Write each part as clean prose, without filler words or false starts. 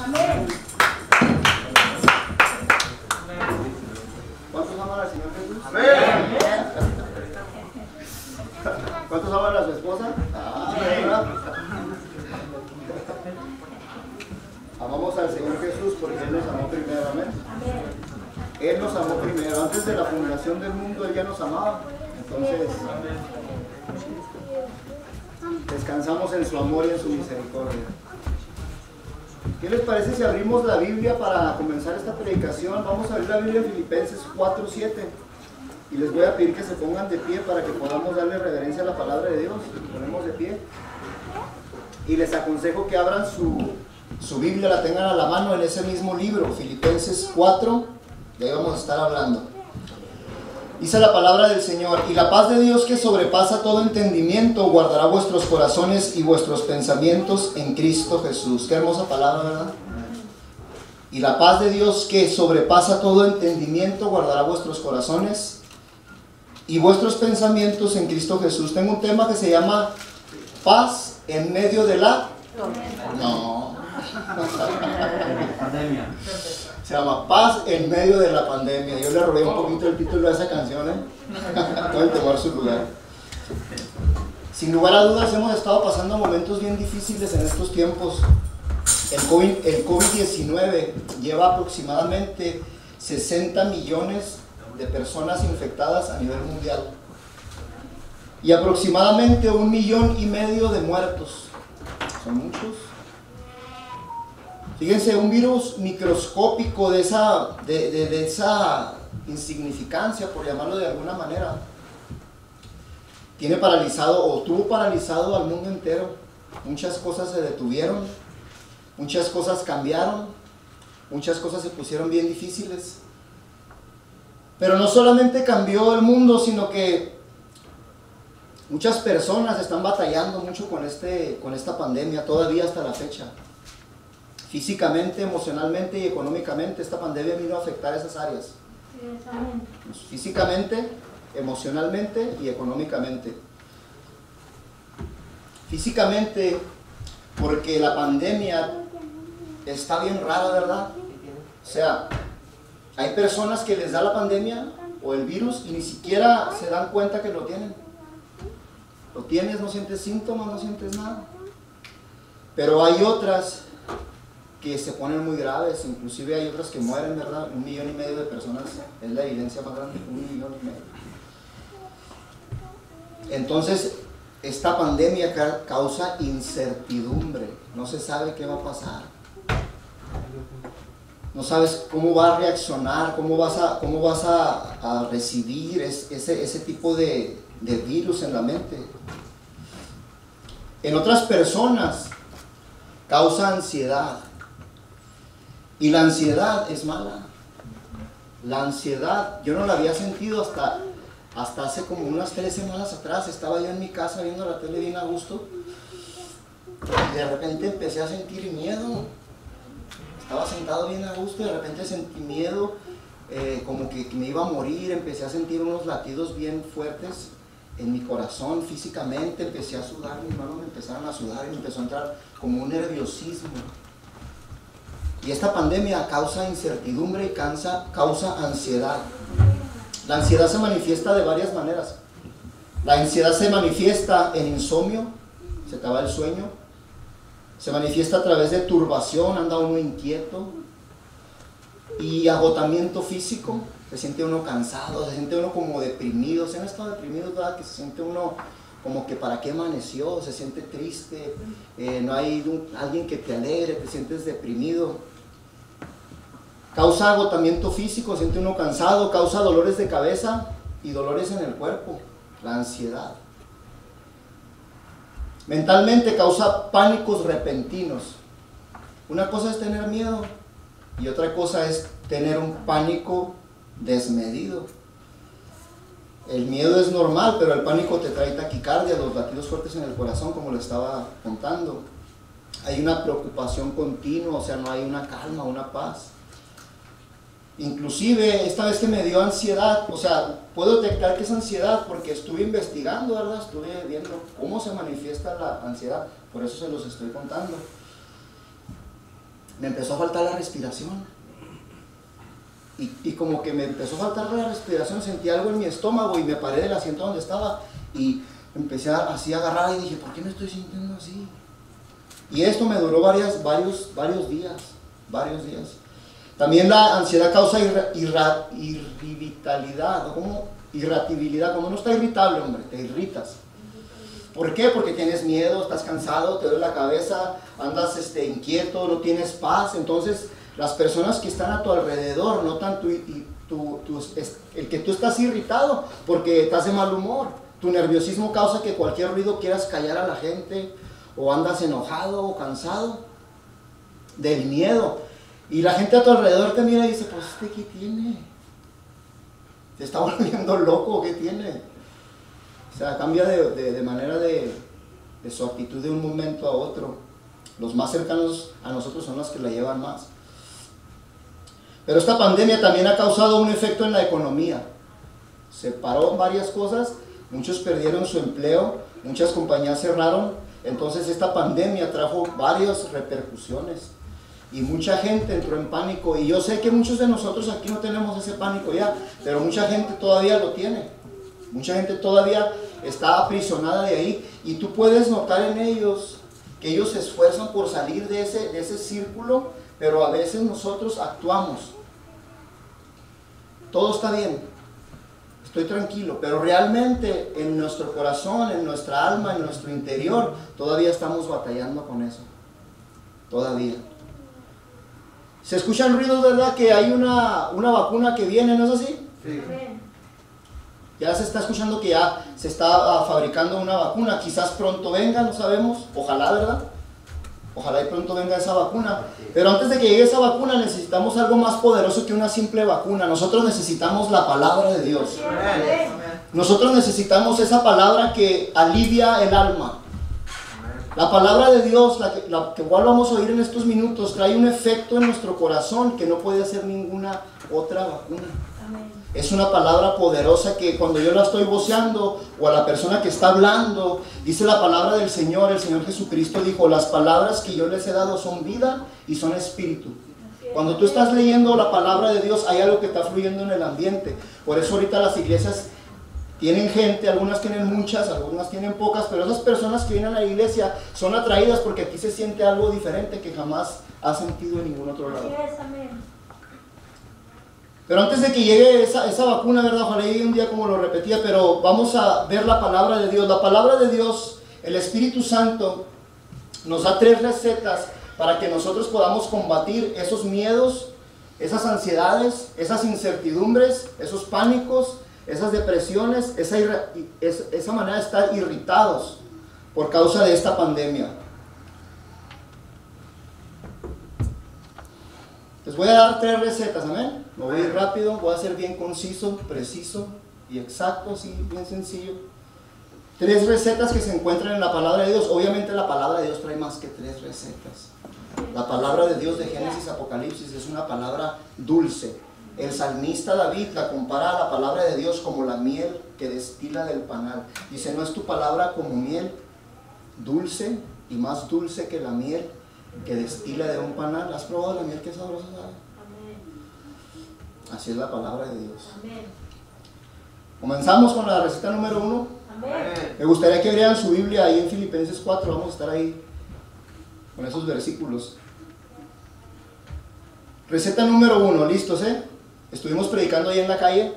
Amén. ¿Cuántos aman al Señor Jesús? Amén. ¿Cuántos aman a su esposa? ¿Verdad? Amamos al Señor Jesús porque Él nos amó primero, amén. Él nos amó primero, antes de la fundación del mundo Él ya nos amaba. Entonces, descansamos en su amor y en su misericordia. ¿Qué les parece si abrimos la Biblia para comenzar esta predicación? Vamos a abrir la Biblia en Filipenses 4:7 y les voy a pedir que se pongan de pie para que podamos darle reverencia a la palabra de Dios. Nos ponemos de pie y les aconsejo que abran su Biblia, la tengan a la mano en ese mismo libro, Filipenses 4, de ahí vamos a estar hablando. Dice la palabra del Señor: y la paz de Dios, que sobrepasa todo entendimiento, guardará vuestros corazones y vuestros pensamientos en Cristo Jesús. Qué hermosa palabra, ¿verdad? Y la paz de Dios, que sobrepasa todo entendimiento, guardará vuestros corazones y vuestros pensamientos en Cristo Jesús. Tengo un tema que se llama paz en medio de la... No. Pandemia. Se llama Paz en medio de la pandemia. Yo le robé un poquito el título de esa canción, pueden tomar su lugar. Sin lugar a dudas hemos estado pasando momentos bien difíciles en estos tiempos. El COVID-19 lleva aproximadamente 60 millones de personas infectadas a nivel mundial y aproximadamente 1,5 millones de muertos. Son muchos. Fíjense, un virus microscópico de esa insignificancia, por llamarlo de alguna manera, tiene paralizado o tuvo paralizado al mundo entero. Muchas cosas se detuvieron, muchas cosas cambiaron, muchas cosas se pusieron bien difíciles. Pero no solamente cambió el mundo, sino que muchas personas están batallando mucho con esta pandemia todavía hasta la fecha. Físicamente, emocionalmente y económicamente, esta pandemia vino a afectar esas áreas. Físicamente, emocionalmente y económicamente. Físicamente, porque la pandemia está bien rara, ¿verdad? O sea, hay personas que les da la pandemia o el virus y ni siquiera se dan cuenta que lo tienen. Lo tienes, no sientes síntomas, no sientes nada. Pero hay otras que se ponen muy graves, inclusive hay otras que mueren, ¿verdad? 1,5 millones de personas es la evidencia más grande, 1,5 millones. Entonces, esta pandemia causa incertidumbre, no se sabe qué va a pasar, no sabes cómo va a reaccionar, cómo vas a recibir ese tipo de virus en la mente. En otras personas causa ansiedad. Y la ansiedad es mala. La ansiedad, yo no la había sentido hasta hace como unas 3 semanas atrás. Estaba yo en mi casa viendo la tele bien a gusto y de repente empecé a sentir miedo. Estaba sentado bien a gusto y de repente sentí miedo, como que me iba a morir. Empecé a sentir unos latidos bien fuertes en mi corazón, físicamente. Empecé a sudar, mis manos me empezaron a sudar y me empezó a entrar como un nerviosismo. Y esta pandemia causa incertidumbre y causa ansiedad. La ansiedad se manifiesta de varias maneras. La ansiedad se manifiesta en insomnio, se te va el sueño. Se manifiesta a través de turbación, anda uno inquieto. Y agotamiento físico, se siente uno cansado, se siente uno como deprimido. ¿Se han estado deprimidos, verdad? Que se siente uno como que para qué amaneció, se siente triste, no hay alguien que te alegre, te sientes deprimido. Causa agotamiento físico, siente uno cansado, causa dolores de cabeza y dolores en el cuerpo, la ansiedad. Mentalmente causa pánicos repentinos. Una cosa es tener miedo y otra cosa es tener un pánico desmedido. El miedo es normal, pero el pánico te trae taquicardia, los latidos fuertes en el corazón, como le estaba contando. Hay una preocupación continua, o sea, no hay una calma, una paz. Inclusive, esta vez que me dio ansiedad, o sea, puedo detectar que es ansiedad porque estuve investigando, ¿verdad? Estuve viendo cómo se manifiesta la ansiedad, por eso se los estoy contando. me empezó a faltar la respiración. Y como que me empezó a faltar la respiración, sentí algo en mi estómago y me paré del asiento donde estaba y empecé así a agarrar y dije, ¿por qué me estoy sintiendo así? Y esto me duró varios días. También la ansiedad causa irritabilidad, ¿cómo? Irritabilidad, cuando uno está irritable, hombre, te irritas. ¿Por qué? Porque tienes miedo, estás cansado, te duele la cabeza, andas inquieto, no tienes paz. Entonces, las personas que están a tu alrededor notan el que tú estás irritado porque estás de mal humor. Tu nerviosismo causa que cualquier ruido quieras callar a la gente, o andas enojado o cansado del miedo. Y la gente a tu alrededor te mira y dice, pues ¿qué tiene? ¿Se está volviendo loco? ¿Qué tiene? O sea, cambia de manera de su actitud de un momento a otro. Los más cercanos a nosotros son los que la llevan más. Pero esta pandemia también ha causado un efecto en la economía. Se paró varias cosas, muchos perdieron su empleo, muchas compañías cerraron. Entonces esta pandemia trajo varias repercusiones. Y mucha gente entró en pánico. Y yo sé que muchos de nosotros aquí no tenemos ese pánico ya, pero mucha gente todavía lo tiene. Mucha gente todavía está aprisionada de ahí. Y tú puedes notar en ellos que ellos se esfuerzan por salir de ese círculo, pero a veces nosotros actuamos. Todo está bien, estoy tranquilo, pero realmente en nuestro corazón, en nuestra alma, en nuestro interior, todavía estamos batallando con eso. Todavía. Se escuchan ruidos, ¿verdad? Que hay una vacuna que viene, ¿no es así? Sí. Ya se está escuchando que ya se está fabricando una vacuna. Quizás pronto venga, no sabemos. Ojalá, ¿verdad? Ojalá y pronto venga esa vacuna. Pero antes de que llegue esa vacuna necesitamos algo más poderoso que una simple vacuna. Nosotros necesitamos la palabra de Dios. Nosotros necesitamos esa palabra que alivia el alma. La palabra de Dios, la que igual vamos a oír en estos minutos, trae un efecto en nuestro corazón que no puede hacer ninguna otra vacuna. Es una palabra poderosa que cuando yo la estoy voceando o a la persona que está hablando, dice la palabra del Señor, el Señor Jesucristo dijo, las palabras que yo les he dado son vida y son espíritu. Cuando tú estás leyendo la palabra de Dios, hay algo que está fluyendo en el ambiente. Por eso ahorita las iglesias tienen gente, algunas tienen muchas, algunas tienen pocas, pero esas personas que vienen a la iglesia son atraídas porque aquí se siente algo diferente que jamás ha sentido en ningún otro lado. Pero antes de que llegue esa vacuna, ¿verdad? Ojalá llegue un día como lo repetía, pero vamos a ver la palabra de Dios. La palabra de Dios, el Espíritu Santo, nos da 3 recetas para que nosotros podamos combatir esos miedos, esas ansiedades, esas incertidumbres, esos pánicos, esas depresiones, esa manera de estar irritados por causa de esta pandemia. Les voy a dar 3 recetas, amén. Me voy a ir rápido, voy a ser bien conciso, preciso y exacto, así, bien sencillo. 3 recetas que se encuentran en la palabra de Dios. Obviamente la palabra de Dios trae más que 3 recetas. La palabra de Dios de Génesis, Apocalipsis es una palabra dulce. El salmista David la compara a la palabra de Dios como la miel que destila del panal. Dice, ¿no es tu palabra como miel dulce y más dulce que la miel que destila de un panal? ¿Has probado la miel que es sabrosa? Así es la palabra de Dios. Amén. Comenzamos con la receta número 1. Amén. Me gustaría que abrieran su Biblia ahí en Filipenses 4. Vamos a estar ahí con esos versículos. Receta número 1, ¿listos? Estuvimos predicando ahí en la calle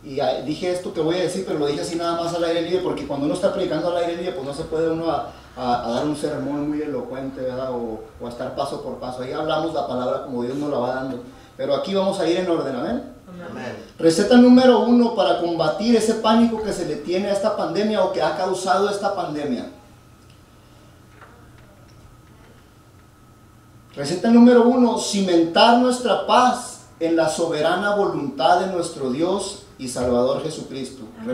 y dije esto que voy a decir, pero lo dije así nada más al aire libre, porque cuando uno está predicando al aire libre, pues no se puede uno a dar un sermón muy elocuente, ¿verdad? O a estar paso por paso. Ahí hablamos la palabra como Dios nos la va dando. Pero aquí vamos a ir en orden, ¿amén? Amén. Receta número 1 para combatir ese pánico que se le tiene a esta pandemia o que ha causado esta pandemia. Receta número 1, cimentar nuestra paz en la soberana voluntad de nuestro Dios y Salvador Jesucristo. Amén.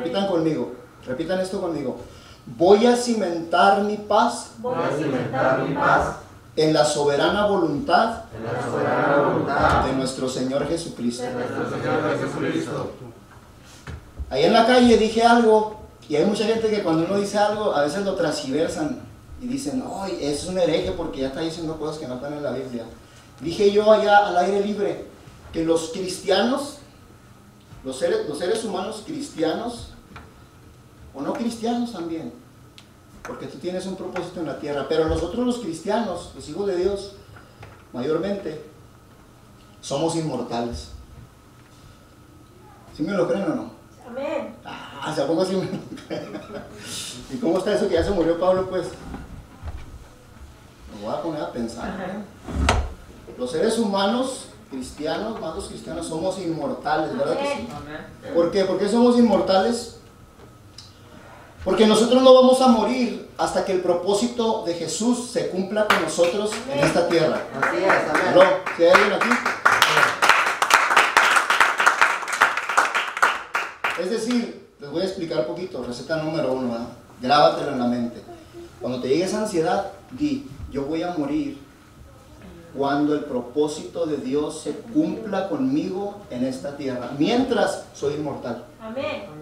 Repitan esto conmigo. Voy a cimentar mi paz. Voy a cimentar mi paz en la soberana voluntad de nuestro Señor Jesucristo. Ahí en la calle dije algo y hay mucha gente que cuando uno dice algo a veces lo transgiversan y dicen, ¡ay, es un hereje porque ya está diciendo cosas que no están en la Biblia! Dije yo allá al aire libre que los cristianos, los seres humanos cristianos, o no cristianos también, porque tú tienes un propósito en la tierra, pero nosotros los cristianos, los hijos de Dios, mayormente, somos inmortales. ¿Sí me lo creen o no? Amén. ¿Se a poco sí me lo creen? ¿Y cómo está eso que ya se murió Pablo, pues? Me voy a poner a pensar, ¿eh? Los seres humanos cristianos, más los cristianos, somos inmortales, ¿verdad que sí? ¿Por qué? ¿Por qué somos inmortales? Porque nosotros no vamos a morir hasta que el propósito de Jesús se cumpla con nosotros en esta tierra. Así es, amén. ¿No? ¿Sí hay alguien aquí? Es decir, les voy a explicar un poquito, receta número 1, ¿verdad? Grábatelo en la mente. Cuando te llegue esa ansiedad, di, yo voy a morir cuando el propósito de Dios se cumpla conmigo en esta tierra, mientras soy inmortal. Amén.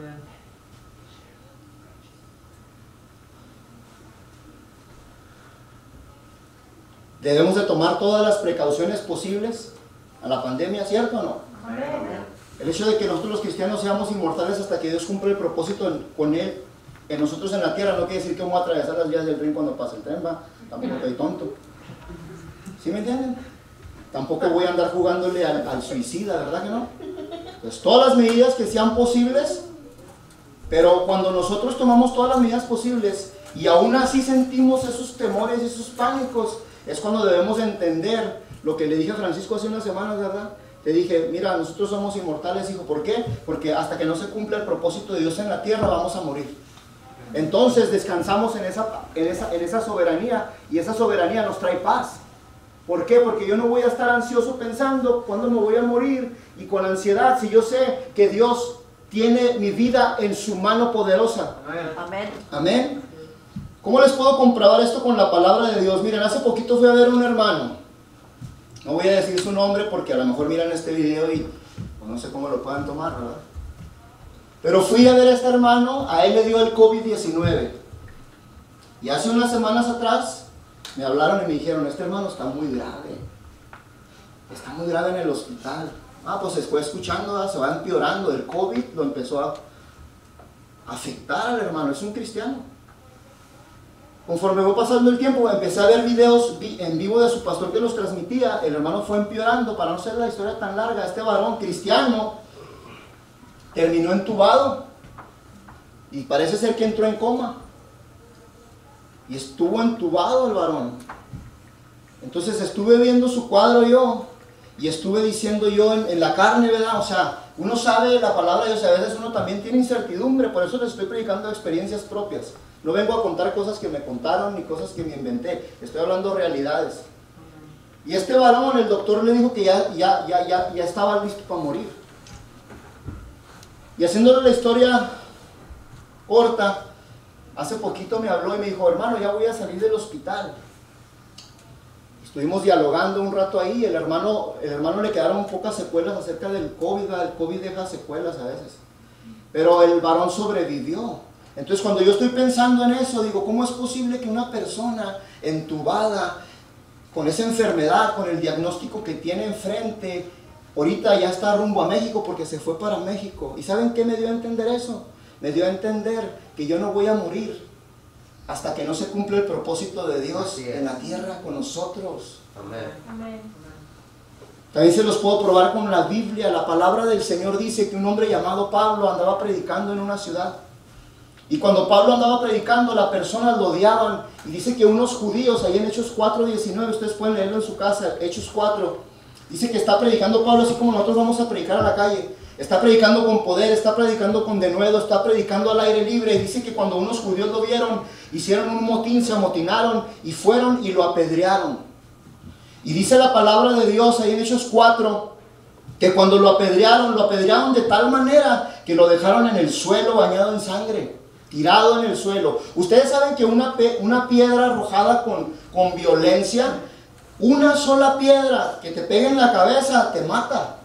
Debemos de tomar todas las precauciones posibles a la pandemia, ¿cierto o no? Amén. El hecho de que nosotros los cristianos seamos inmortales hasta que Dios cumpla el propósito con Él, en nosotros en la tierra, no quiere decir que vamos a atravesar las vías del tren cuando pase el tren, va. Tampoco estoy tonto. ¿Sí me entienden? Tampoco voy a andar jugándole al suicida, ¿verdad que no? Pues todas las medidas que sean posibles, pero cuando nosotros tomamos todas las medidas posibles y aún así sentimos esos temores y esos pánicos, es cuando debemos entender lo que le dije a Francisco hace unas semanas, ¿verdad? Le dije, mira, nosotros somos inmortales, hijo. ¿Por qué? Porque hasta que no se cumpla el propósito de Dios en la tierra, vamos a morir. Entonces descansamos en esa soberanía, y esa soberanía nos trae paz. ¿Por qué? Porque yo no voy a estar ansioso pensando cuándo me voy a morir y con ansiedad, si yo sé que Dios tiene mi vida en su mano poderosa. Amén. Amén. ¿Cómo les puedo comprobar esto con la palabra de Dios? Miren, hace poquito fui a ver a un hermano. No voy a decir su nombre porque a lo mejor miran este video y pues, no sé cómo lo puedan tomar, ¿verdad? Pero fui a ver a este hermano, a él le dio el COVID-19. Y hace unas semanas atrás me hablaron y me dijeron, este hermano está muy grave. Está muy grave en el hospital. Pues se fue escuchando, ¿verdad? Se va empeorando. El COVID lo empezó a afectar al hermano, es un cristiano. Conforme fue pasando el tiempo, empecé a ver videos en vivo de su pastor que los transmitía. El hermano fue empeorando. Para no ser la historia tan larga, este varón cristiano terminó entubado y parece ser que entró en coma y estuvo entubado el varón. Entonces estuve viendo su cuadro yo y estuve diciendo yo en la carne, ¿verdad? O sea, uno sabe la palabra de Dios y a veces uno también tiene incertidumbre. Por eso les estoy predicando experiencias propias. No vengo a contar cosas que me contaron ni cosas que me inventé. Estoy hablando realidades. Y este varón, el doctor le dijo que ya estaba listo para morir. Y haciéndole la historia corta, hace poquito me habló y me dijo, hermano, ya voy a salir del hospital. Estuvimos dialogando un rato ahí. El hermano le quedaron pocas secuelas acerca del COVID. El COVID deja secuelas a veces. Pero el varón sobrevivió. Entonces cuando yo estoy pensando en eso, digo, ¿cómo es posible que una persona entubada, con esa enfermedad, con el diagnóstico que tiene enfrente, ahorita ya está rumbo a México porque se fue para México? ¿Y saben qué me dio a entender eso? Me dio a entender que yo no voy a morir hasta que no se cumpla el propósito de Dios en la tierra con nosotros. Amén. Amén. También se los puedo probar con la Biblia. La palabra del Señor dice que un hombre llamado Pablo andaba predicando en una ciudad. Y cuando Pablo andaba predicando, las personas lo odiaban. Y dice que unos judíos, ahí en Hechos 4:19, ustedes pueden leerlo en su casa, Hechos 4, dice que está predicando Pablo así como nosotros vamos a predicar a la calle. Está predicando con poder, está predicando con denuedo, está predicando al aire libre. Y dice que cuando unos judíos lo vieron, hicieron un motín, se amotinaron y fueron y lo apedrearon. Y dice la palabra de Dios ahí en Hechos 4, que cuando lo apedrearon de tal manera que lo dejaron en el suelo bañado en sangre, tirado en el suelo. Ustedes saben que una piedra arrojada con violencia, una sola piedra que te pegue en la cabeza, te mata.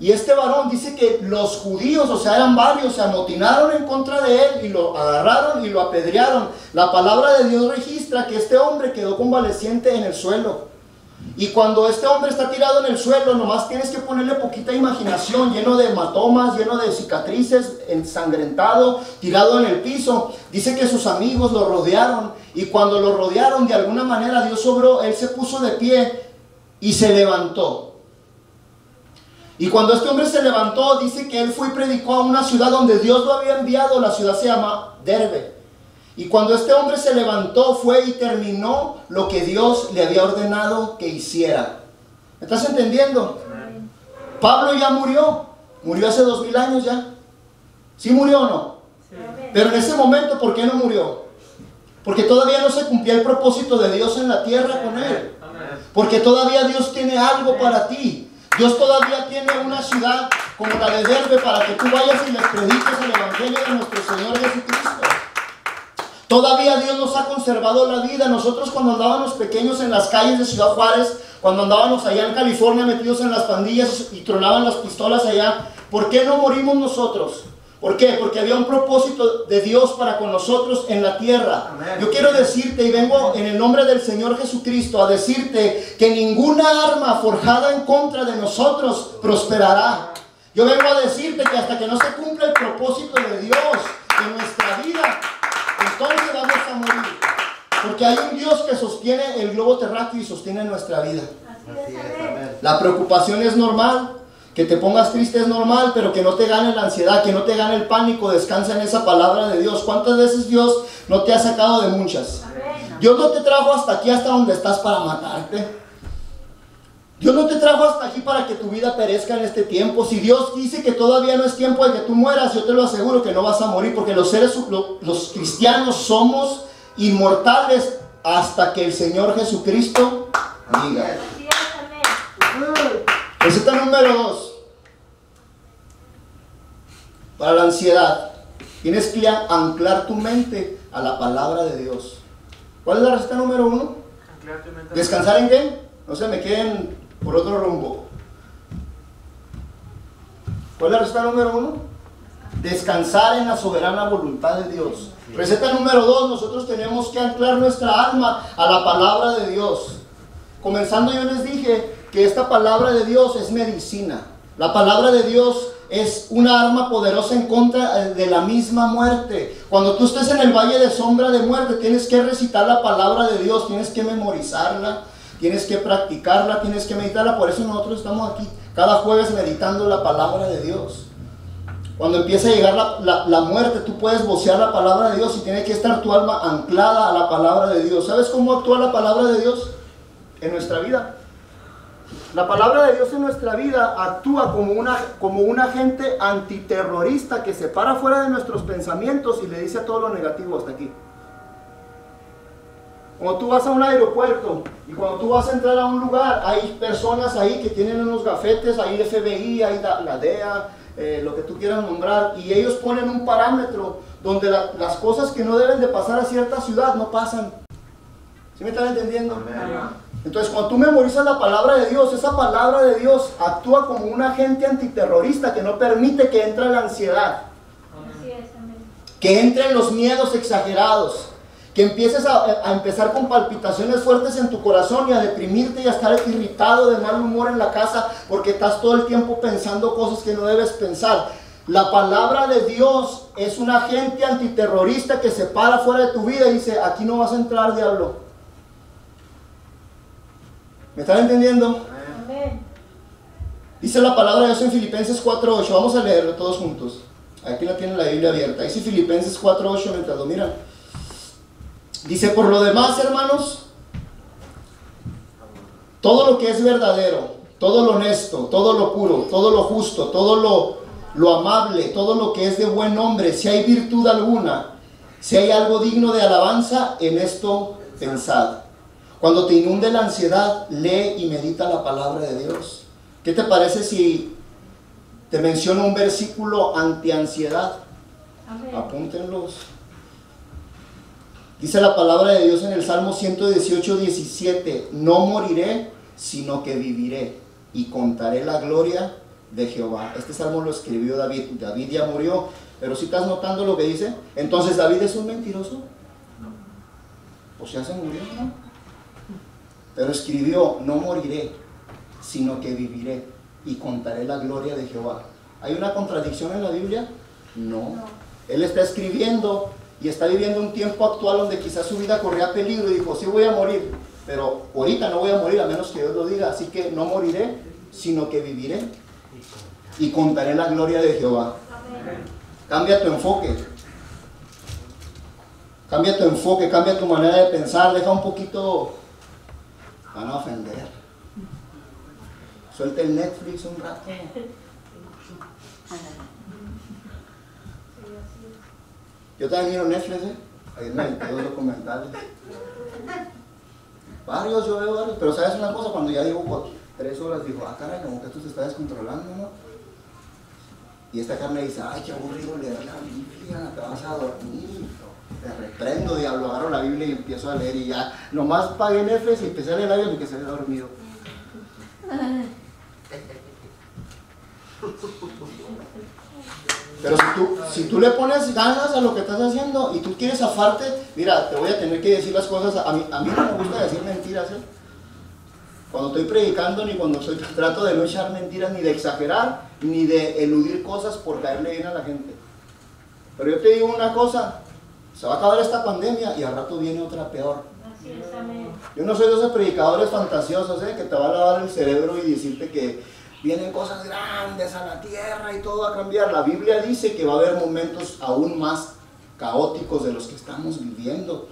Y este varón dice que los judíos, o sea, eran varios, se amotinaron en contra de él y lo agarraron y lo apedrearon. La palabra de Dios registra que este hombre quedó convaleciente en el suelo. Y cuando este hombre está tirado en el suelo, nomás tienes que ponerle poquita imaginación, lleno de hematomas, lleno de cicatrices, ensangrentado, tirado en el piso. Dice que sus amigos lo rodearon, y cuando lo rodearon, de alguna manera Dios obró. Él se puso de pie y se levantó. Y cuando este hombre se levantó, dice que él fue y predicó a una ciudad donde Dios lo había enviado. La ciudad se llama Derbe. Y cuando este hombre se levantó, fue y terminó lo que Dios le había ordenado que hiciera. ¿Me estás entendiendo? Pablo ya murió hace 2000 años ya. ¿Sí murió o no? Sí. Pero en ese momento, ¿por qué no murió? Porque todavía no se cumplía el propósito de Dios en la tierra con él. Porque todavía Dios tiene algo para ti. Dios todavía tiene una ciudad como la de Derbe para que tú vayas y les prediques el evangelio de nuestro Señor Jesucristo. Todavía Dios nos ha conservado la vida. Nosotros cuando andábamos pequeños en las calles de Ciudad Juárez, cuando andábamos allá en California metidos en las pandillas y tronaban las pistolas allá, ¿por qué no morimos nosotros? ¿Por qué? Porque había un propósito de Dios para con nosotros en la tierra. Amén. Yo quiero decirte, y vengo en el nombre del Señor Jesucristo a decirte que ninguna arma forjada en contra de nosotros prosperará. Yo vengo a decirte que hasta que no se cumpla el propósito de Dios en nuestra vida, entonces vamos a morir. Porque hay un Dios que sostiene el globo terráqueo y sostiene nuestra vida. Así es. La preocupación es normal. Que te pongas triste es normal, pero que no te gane la ansiedad, que no te gane el pánico. Descansa en esa palabra de Dios. ¿Cuántas veces Dios no te ha sacado de muchas? Dios no te trajo hasta aquí, hasta donde estás, para matarte. Dios no te trajo hasta aquí para que tu vida perezca en este tiempo. Si Dios dice que todavía no es tiempo de que tú mueras, yo te lo aseguro que no vas a morir, porque los cristianos somos inmortales hasta que el Señor Jesucristo diga. Receta número 2. Para la ansiedad, tienes que anclar tu mente a la palabra de Dios. ¿Cuál es la receta número 1? ¿Descansar en qué? No se me queden por otro rumbo. ¿Cuál es la receta número 1? Descansar en la soberana voluntad de Dios. Receta número 2, nosotros tenemos que anclar nuestra alma a la palabra de Dios. Comenzando, yo les dije que esta palabra de Dios es medicina. La palabra de Dios es una arma poderosa en contra de la misma muerte. Cuando tú estés en el valle de sombra de muerte, tienes que recitar la palabra de Dios, tienes que memorizarla, tienes que practicarla, tienes que meditarla. Por eso nosotros estamos aquí cada jueves meditando la palabra de Dios. Cuando empieza a llegar la muerte, tú puedes vocear la palabra de Dios y tiene que estar tu alma anclada a la palabra de Dios. ¿Sabes cómo actúa la palabra de Dios en nuestra vida? La palabra de Dios en nuestra vida actúa como un agente antiterrorista que se para fuera de nuestros pensamientos y le dice a todo lo negativo hasta aquí. Cuando tú vas a un aeropuerto y cuando tú vas a entrar a un lugar, hay personas ahí que tienen unos gafetes, hay FBI, hay la DEA, lo que tú quieras nombrar, y ellos ponen un parámetro donde las cosas que no deben de pasar a cierta ciudad no pasan. ¿Sí me están entendiendo? Amén. Entonces, cuando tú memorizas la palabra de Dios, esa palabra de Dios actúa como un agente antiterrorista que no permite que entre la ansiedad, que entren los miedos exagerados, que empieces a empezar con palpitaciones fuertes en tu corazón y a deprimirte y a estar irritado, de mal humor en la casa porque estás todo el tiempo pensando cosas que no debes pensar. La palabra de Dios es un agente antiterrorista que se para fuera de tu vida y dice: aquí no vas a entrar, diablo. ¿Me están entendiendo? Amén. Dice la palabra de Dios en Filipenses 4:8. Vamos a leerlo todos juntos. Aquí la tienen la Biblia abierta. Dice Filipenses 4:8 mientras lo miran. Dice: por lo demás, hermanos, todo lo que es verdadero, todo lo honesto, todo lo puro, todo lo justo, todo lo amable, todo lo que es de buen nombre, si hay virtud alguna, si hay algo digno de alabanza, en esto pensad. Cuando te inunde la ansiedad, lee y medita la palabra de Dios. ¿Qué te parece si te menciono un versículo anti-ansiedad? Amén. Apúntenlos. Dice la palabra de Dios en el Salmo 118:17: no moriré, sino que viviré y contaré la gloria de Jehová. Este salmo lo escribió David. David ya murió, pero si estás notando lo que dice, entonces ¿David es un mentiroso? No. O sea, se murió, ¿no? pero escribió, no moriré, sino que viviré y contaré la gloria de Jehová. ¿Hay una contradicción en la Biblia? No. Él está escribiendo y está viviendo un tiempo actual donde quizás su vida corría peligro y dijo, sí voy a morir, pero ahorita no voy a morir a menos que Dios lo diga, así que no moriré, sino que viviré y contaré la gloria de Jehová. Cambia tu enfoque. Cambia tu enfoque, cambia tu manera de pensar, deja un poquito, van a ofender. Suelta el Netflix un rato. Yo también miro Netflix, ahí me aventé 2 documentales. Varios, yo veo varios, pero ¿sabes una cosa? Cuando ya digo 3 horas, digo, ah caray, como que esto se está descontrolando, ¿no? Y esta carne dice, ay, qué aburrido leer la Biblia, te vas a dormir. Te reprendo, diablo, agarro la Biblia y empiezo a leer y ya, nomás pagué Netflix y empecé a leer la Biblia porque se había dormido. Pero si tú le pones ganas a lo que estás haciendo y tú quieres zafarte, mira, te voy a tener que decir las cosas, a mí no me gusta decir mentiras, ¿eh? Cuando estoy predicando, ni cuando trato de no echar mentiras, ni de exagerar, ni de eludir cosas por caerle bien a la gente. Pero yo te digo una cosa, se va a acabar esta pandemia y al rato viene otra peor. Así es, amén. Yo no soy de esos predicadores fantasiosos, que te va a lavar el cerebro y decirte que vienen cosas grandes a la tierra y todo va a cambiar. La Biblia dice que va a haber momentos aún más caóticos de los que estamos viviendo.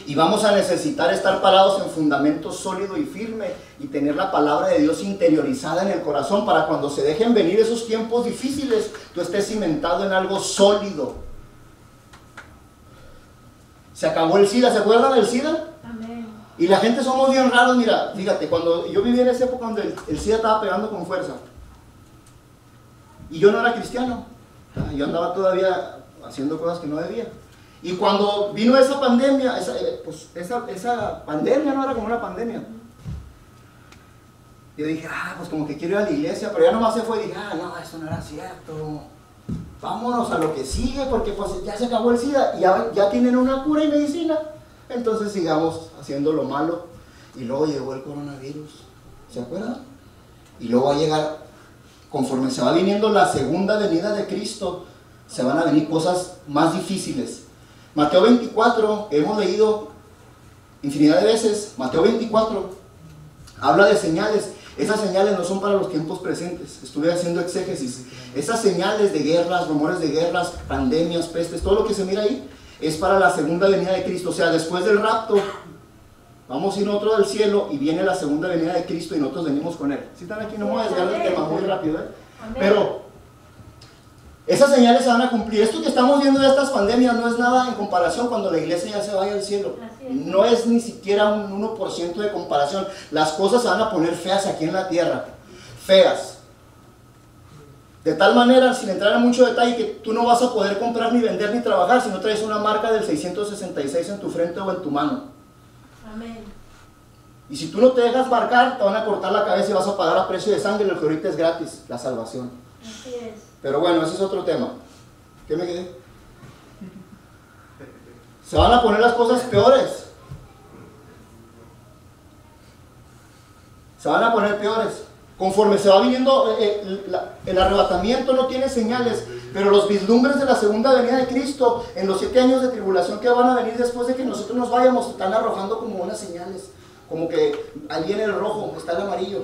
Y vamos a necesitar estar parados en fundamento sólido y firme y tener la palabra de Dios interiorizada en el corazón para cuando se dejen venir esos tiempos difíciles, tú estés cimentado en algo sólido. Se acabó el SIDA, ¿se acuerdan del SIDA? Amén. Y la gente somos bien raros, mira, fíjate, cuando yo vivía en esa época cuando el SIDA estaba pegando con fuerza y yo no era cristiano, yo andaba todavía haciendo cosas que no debía. Y cuando vino esa pandemia, esa pandemia no era como una pandemia. Yo dije, pues como que quiero ir a la iglesia, pero ya nomás se fue y dije, no, eso no era cierto. Vámonos a lo que sigue, porque pues ya se acabó el SIDA y ya tienen una cura y medicina. Entonces sigamos haciendo lo malo. Y luego llegó el coronavirus, ¿se acuerdan? Y luego va a llegar, conforme se va viniendo la segunda venida de Cristo, se van a venir cosas más difíciles. Mateo 24, que hemos leído infinidad de veces, Mateo 24, habla de señales. Esas señales no son para los tiempos presentes. Estuve haciendo exégesis. Esas señales de guerras, rumores de guerras, pandemias, pestes, todo lo que se mira ahí, es para la segunda venida de Cristo. O sea, después del rapto, vamos a ir nosotros al cielo y viene la segunda venida de Cristo y nosotros venimos con Él. Si están aquí, no me voy a desviar del tema muy rápido, pero esas señales se van a cumplir. Esto que estamos viendo de estas pandemias no es nada en comparación cuando la iglesia ya se vaya al cielo. No es ni siquiera un 1% de comparación. Las cosas se van a poner feas aquí en la tierra. Feas. De tal manera, sin entrar en mucho detalle, que tú no vas a poder comprar, ni vender, ni trabajar si no traes una marca del 666 en tu frente o en tu mano. Amén. Y si tú no te dejas marcar, te van a cortar la cabeza y vas a pagar a precio de sangre. Lo que ahorita es gratis, la salvación. Así es. Pero bueno, ese es otro tema. ¿Qué me quedé? Se van a poner las cosas peores. Se van a poner peores. Conforme se va viniendo, el arrebatamiento no tiene señales, pero los vislumbres de la segunda venida de Cristo, en los 7 años de tribulación que van a venir después de que nosotros nos vayamos, están arrojando como unas señales. Como que ahí viene el rojo, está el amarillo.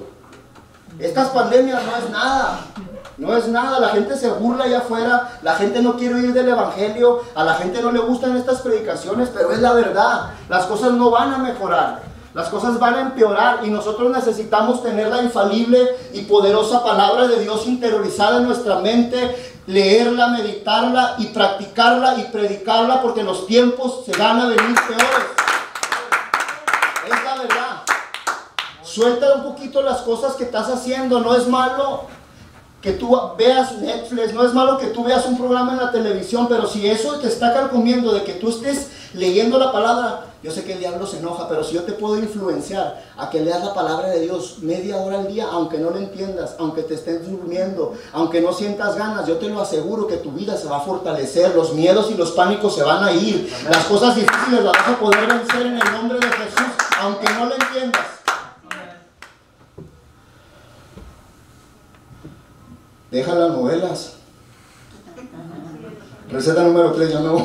Estas pandemias no es nada. No es nada, la gente se burla allá afuera, la gente no quiere oír del evangelio, a la gente no le gustan estas predicaciones, pero es la verdad, las cosas no van a mejorar, las cosas van a empeorar y nosotros necesitamos tener la infalible y poderosa palabra de Dios interiorizada en nuestra mente, leerla, meditarla y practicarla y predicarla porque los tiempos se van a venir peores. Es la verdad. Suelta un poquito las cosas que estás haciendo, no es malo que tú veas Netflix, no es malo que tú veas un programa en la televisión, pero si eso te está carcomiendo de que tú estés leyendo la palabra, yo sé que el diablo se enoja, pero si yo te puedo influenciar a que leas la palabra de Dios media hora al día, aunque no lo entiendas, aunque te estés durmiendo, aunque no sientas ganas, yo te lo aseguro que tu vida se va a fortalecer, los miedos y los pánicos se van a ir, las cosas difíciles las vas a poder vencer en el nombre de Jesús, aunque no lo entiendas. Deja las novelas. Receta número 3, ya no.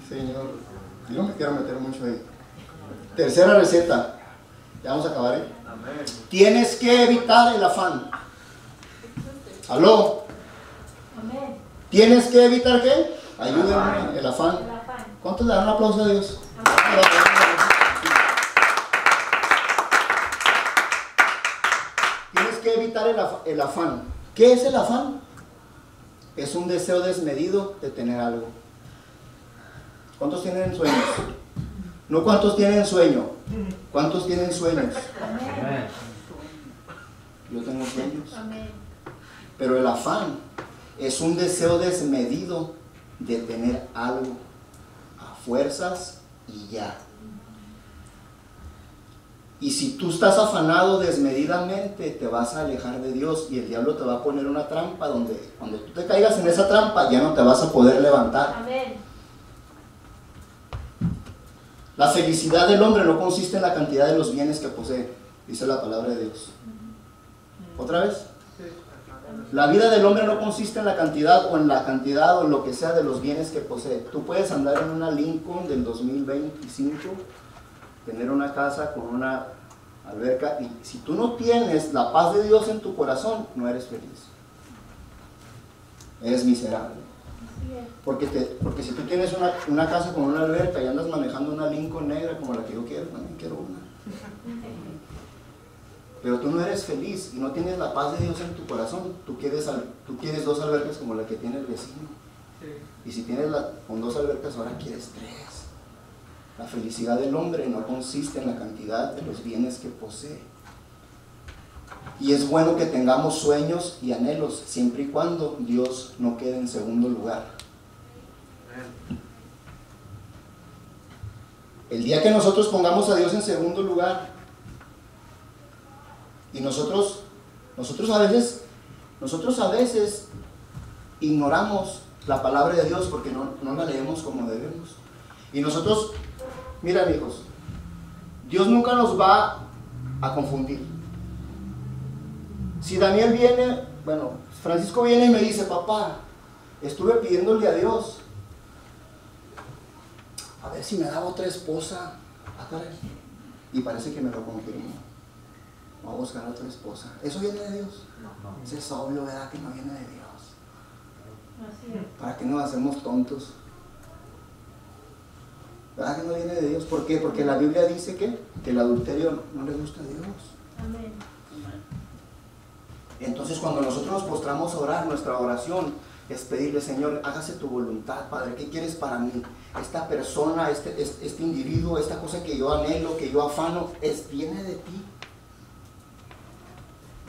Señor, yo no me quiero meter mucho ahí. Tercera receta. Ya vamos a acabar, ¿eh? Amén. Tienes que evitar el afán. ¿Aló? Amén. ¿Tienes que evitar qué? Ayúdenme, el afán. El afán. ¿Cuántos le dan un aplauso a Dios? Tienes que evitar el afán. ¿Qué es el afán? Es un deseo desmedido de tener algo. ¿Cuántos tienen sueños? No cuántos tienen sueño. ¿Cuántos tienen sueños? Amén. Yo tengo sueños. Amén. Pero el afán es un deseo desmedido de tener algo a fuerzas y ya. Y si tú estás afanado desmedidamente, te vas a alejar de Dios y el diablo te va a poner una trampa donde cuando tú te caigas en esa trampa ya no te vas a poder levantar. Amén. La felicidad del hombre no consiste en la cantidad de los bienes que posee, dice la palabra de Dios. ¿Otra vez? La vida del hombre no consiste en la cantidad o en lo que sea de los bienes que posee. Tú puedes andar en una Lincoln del 2025, tener una casa con una alberca, y si tú no tienes la paz de Dios en tu corazón, no eres feliz. Eres miserable. Así es. Porque si tú tienes una casa con una alberca y andas manejando una Lincoln negra como la que yo quiero, también quiero una. Pero tú no eres feliz y no tienes la paz de Dios en tu corazón. Tú quieres 2 albercas como la que tiene el vecino. Y si tienes con 2 albercas, ahora quieres 3. La felicidad del hombre no consiste en la cantidad de los bienes que posee. Y es bueno que tengamos sueños y anhelos, siempre y cuando Dios no quede en segundo lugar. El día que nosotros pongamos a Dios en segundo lugar, y nosotros a veces ignoramos la palabra de Dios porque no la leemos como debemos. Y nosotros, mira hijos, Dios nunca nos va a confundir. Si Daniel viene, Francisco viene y me dice, papá, estuve pidiéndole a Dios a ver si me daba otra esposa. Y parece que me lo confirmó. Voy a buscar otra esposa. ¿Eso viene de Dios? No. Eso es obvio, ¿verdad? Que no viene de Dios. Así es. ¿Para qué nos hacemos tontos? ¿Verdad que no viene de Dios? ¿Por qué? Porque la Biblia dice que el adulterio no le gusta a Dios. Amén. Entonces cuando nosotros nos postramos a orar, nuestra oración es pedirle, Señor, hágase tu voluntad, Padre. ¿Qué quieres para mí? Esta persona, este individuo, esta cosa que yo anhelo, que yo afano, viene de ti.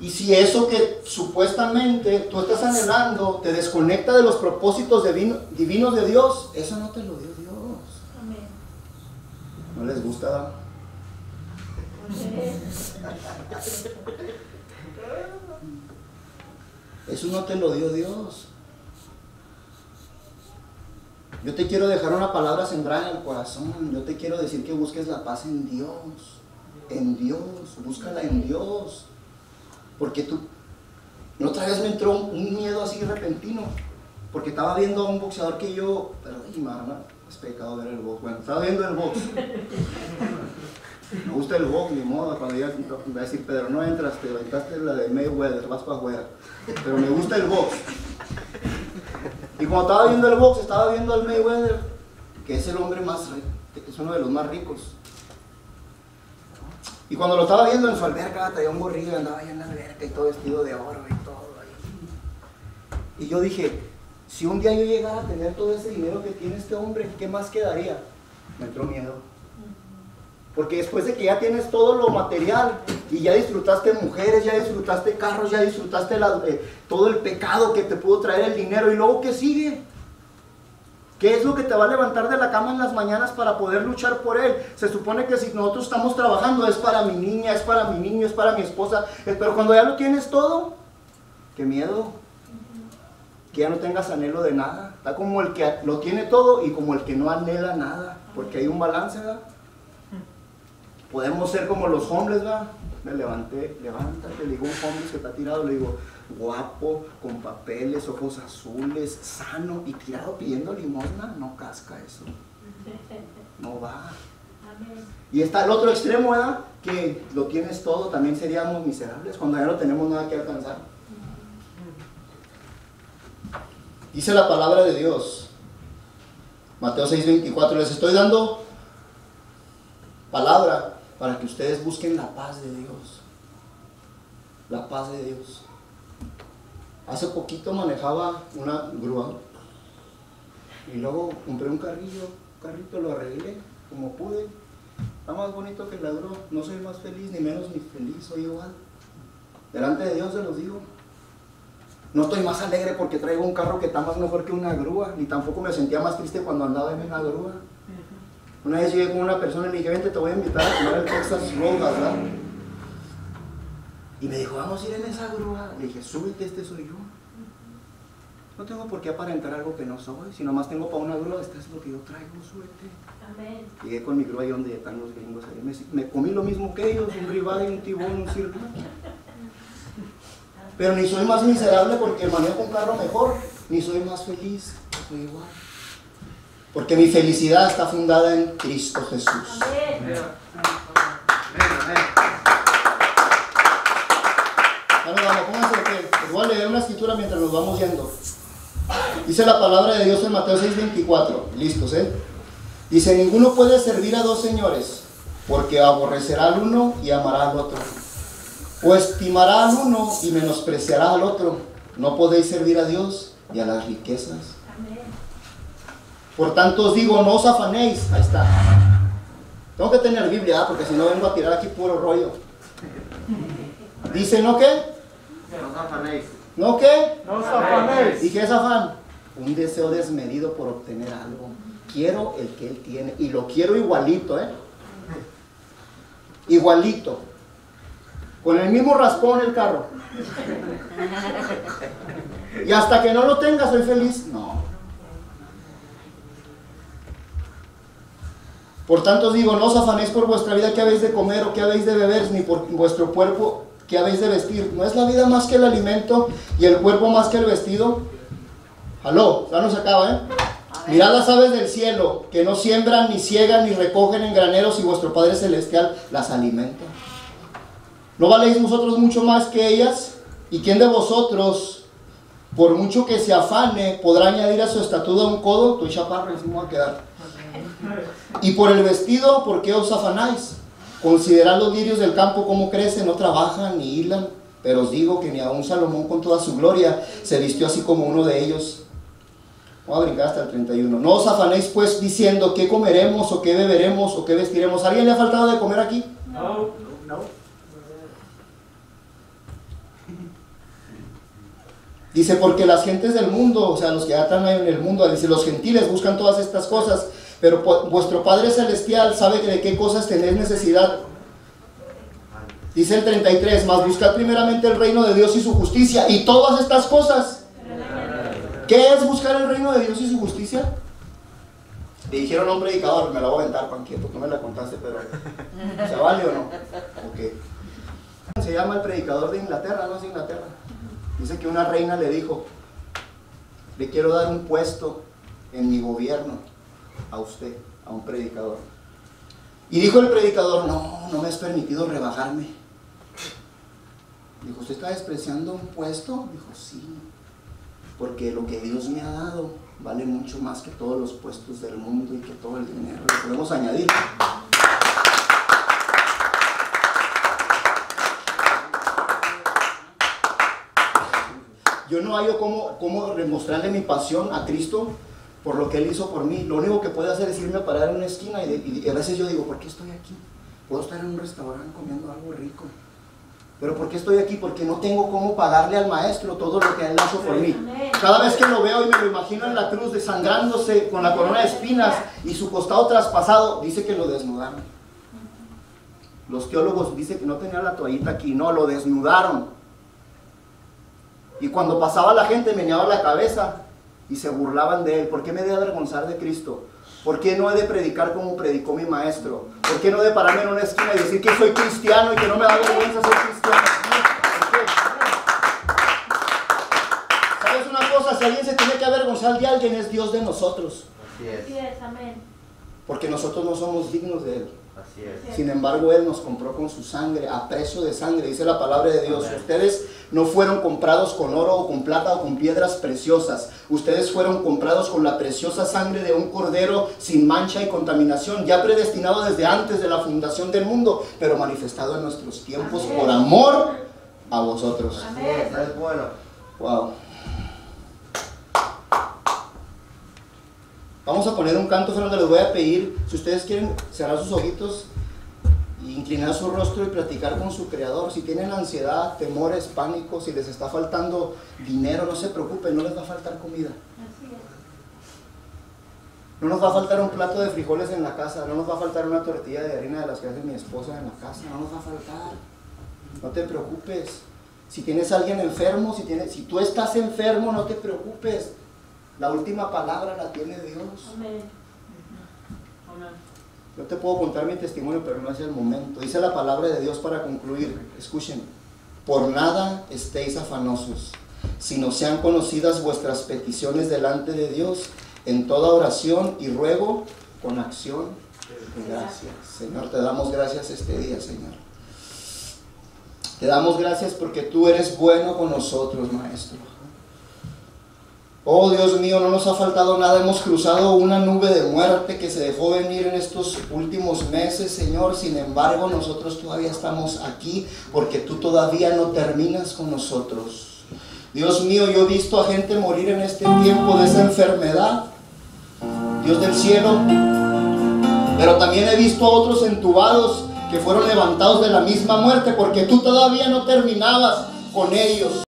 Y si eso que supuestamente tú estás anhelando te desconecta de los propósitos divinos de Dios, eso no te lo dio Dios. Amén. ¿No les gusta? Eso no te lo dio Dios. Yo te quiero dejar una palabra sembrada en el corazón. Yo te quiero decir que busques la paz en Dios. En Dios, búscala en Dios. Porque otra vez me entró un miedo así repentino. Porque estaba viendo a un boxeador que yo, es pecado ver el box. Bueno, estaba viendo el box. Me gusta el box, ni modo. Cuando ya va a decir, Pedro, no entras, te aventaste la de Mayweather, vas para afuera. Pero me gusta el box. Y cuando estaba viendo el box, estaba viendo al Mayweather, que es el hombre más rico, que es uno de los más ricos. Y cuando lo estaba viendo en su alberca, traía un gorrillo y andaba ahí en la alberca y todo vestido de oro y todo ahí. Y yo dije, si un día yo llegara a tener todo ese dinero que tiene este hombre, ¿qué más quedaría? Me entró miedo. Porque después de que ya tienes todo lo material y ya disfrutaste mujeres, ya disfrutaste carros, ya disfrutaste todo el pecado que te pudo traer el dinero, ¿y luego qué sigue? ¿Qué es lo que te va a levantar de la cama en las mañanas para poder luchar por él? Se supone que si nosotros estamos trabajando es para mi niña, es para mi niño, es para mi esposa, pero cuando ya lo tienes todo, qué miedo que ya no tengas anhelo de nada. Está como el que lo tiene todo y como el que no anhela nada, porque hay un balance, ¿verdad? Podemos ser como los hombres, ¿verdad? Me levanté, levántate, le digo a un hombre que está tirado, le digo, guapo, con papeles, ojos azules, sano y tirado pidiendo limosna, no casca eso, no va. Amén. Y está el otro extremo, ¿verdad? Que lo tienes todo, también seríamos miserables cuando ya no tenemos nada que alcanzar. Dice la palabra de Dios, Mateo 6:24, les estoy dando palabra para que ustedes busquen la paz de Dios. La paz de Dios. Hace poquito manejaba una grúa y luego compré un carrito, lo arreglé como pude. Está más bonito que la grúa, no soy más feliz ni menos ni feliz, soy igual. Delante de Dios se los digo. No estoy más alegre porque traigo un carro que está más mejor que una grúa, ni tampoco me sentía más triste cuando andaba en una grúa. Una vez llegué con una persona y le dije, vente, te voy a invitar a comer el Texas Roadhouse, ¿verdad? Y me dijo, vamos a ir en esa grúa. Le dije, súbete, este soy yo. No tengo por qué aparentar algo que no soy, si nomás tengo para una grúa, este es lo que yo traigo, súbete. Amén. Llegué con mi grúa ahí donde están los gringos ahí. Me comí lo mismo que ellos, un ribeye, un tibón, un circo. Pero ni soy más miserable porque manejo un carro mejor, ni soy más feliz, soy igual. Porque mi felicidad está fundada en Cristo Jesús. Amén. Bueno, vamos, pónganse de pie. Les voy a leer una escritura mientras nos vamos yendo. Dice la palabra de Dios en Mateo 6:24. Listos, Dice, ninguno puede servir a dos señores, porque aborrecerá al uno y amará al otro. O estimará al uno y menospreciará al otro. No podéis servir a Dios y a las riquezas. Amén. Por tanto os digo, no os afanéis. Ahí está. Tengo que tener Biblia, porque si no vengo a tirar aquí puro rollo. Dice, ¿no qué? No os afanéis. ¿No qué? No os afanéis. ¿Y qué es afán? Un deseo desmedido por obtener algo. Quiero el que él tiene. Y lo quiero igualito, Igualito. Con el mismo raspón el carro. Y hasta que no lo tenga soy feliz. No. Por tanto os digo, no os afanéis por vuestra vida que habéis de comer o que habéis de beber, ni por vuestro cuerpo que habéis de vestir. ¿No es la vida más que el alimento y el cuerpo más que el vestido? Aló, ya no se acaba, Mirad las aves del cielo, que no siembran, ni ciegan, ni recogen en graneros, y vuestro Padre Celestial las alimenta. ¿No valéis vosotros mucho más que ellas? ¿Y quién de vosotros, por mucho que se afane, podrá añadir a su estatura un codo? Estoy chaparro, así me voy a quedar. Y por el vestido, ¿por qué os afanáis? Considerad los lirios del campo cómo crecen, no trabajan ni hilan, pero os digo que ni aun Salomón con toda su gloria se vistió así como uno de ellos. Voy a brincar hasta el 31. No os afanéis pues diciendo qué comeremos o qué beberemos o qué vestiremos. ¿A alguien le ha faltado de comer aquí? No. Dice, porque las gentes del mundo, o sea, los que ya están ahí en el mundo, dice, los gentiles buscan todas estas cosas, pero vuestro Padre Celestial sabe de qué cosas tenéis necesidad. Dice el 33, mas buscad primeramente el reino de Dios y su justicia, y todas estas cosas. ¿Qué es buscar el reino de Dios y su justicia? Le dijeron a un predicador, me la voy a aventar, Panquieto, tú me la contaste, pero ¿se vale o no? Ok. Se llama el predicador de Inglaterra, no es Inglaterra. Dice que una reina le dijo, le quiero dar un puesto en mi gobierno a usted, a un predicador. Y dijo el predicador, no me es permitido rebajarme. Dijo, ¿usted está despreciando un puesto? Dijo, sí, porque lo que Dios me ha dado vale mucho más que todos los puestos del mundo y que todo el dinero. Le podemos añadir. Yo no hallo cómo demostrarle mi pasión a Cristo por lo que Él hizo por mí. Lo único que puede hacer es irme a parar en una esquina y a veces yo digo, ¿por qué estoy aquí? Puedo estar en un restaurante comiendo algo rico. ¿Pero por qué estoy aquí? Porque no tengo cómo pagarle al Maestro todo lo que Él hizo por mí. Cada vez que lo veo y me lo imagino en la cruz desangrándose con la corona de espinas y su costado traspasado, dice que lo desnudaron. Los teólogos dicen que no tenía la toallita aquí, no, lo desnudaron. Y cuando pasaba la gente meneaba la cabeza y se burlaban de él. ¿Por qué me he de avergonzar de Cristo? ¿Por qué no he de predicar como predicó mi maestro? ¿Por qué no he de pararme en una esquina y decir que soy cristiano y que no me da vergüenza ser cristiano? ¿Por qué? ¿Sabes una cosa? Si alguien se tiene que avergonzar de alguien, es Dios de nosotros. Así es. Así es, amén. Porque nosotros no somos dignos de Él. Así es. Sin embargo, Él nos compró con su sangre, a precio de sangre, dice la palabra de Dios. Amén. Ustedes no fueron comprados con oro o con plata o con piedras preciosas. Ustedes fueron comprados con la preciosa sangre de un cordero sin mancha y contaminación, ya predestinado desde antes de la fundación del mundo, pero manifestado en nuestros tiempos Amén. por amor a vosotros. Así es, es bueno. Wow. Vamos a poner un canto, Fernando. Les voy a pedir, si ustedes quieren cerrar sus ojitos, inclinar su rostro y platicar con su Creador. Si tienen ansiedad, temores, pánico, si les está faltando dinero, no se preocupen, no les va a faltar comida. Así es. No nos va a faltar un plato de frijoles en la casa, no nos va a faltar una tortilla de harina de las que hace mi esposa en la casa, no nos va a faltar. No te preocupes. Si tienes a alguien enfermo, si tú estás enfermo, no te preocupes. La última palabra la tiene Dios. Amén. Yo te puedo contar mi testimonio, pero no es el momento. Dice la palabra de Dios para concluir. Escuchen. Por nada estéis afanosos, sino sean conocidas vuestras peticiones delante de Dios en toda oración y ruego con acción de gracias. Señor, te damos gracias este día, Señor. Te damos gracias porque tú eres bueno con nosotros, Maestro. Oh Dios mío, no nos ha faltado nada, hemos cruzado una nube de muerte que se dejó venir en estos últimos meses, Señor. Sin embargo, nosotros todavía estamos aquí porque tú todavía no terminas con nosotros. Dios mío, yo he visto a gente morir en este tiempo de esa enfermedad, Dios del cielo, pero también he visto a otros entubados que fueron levantados de la misma muerte porque tú todavía no terminabas con ellos.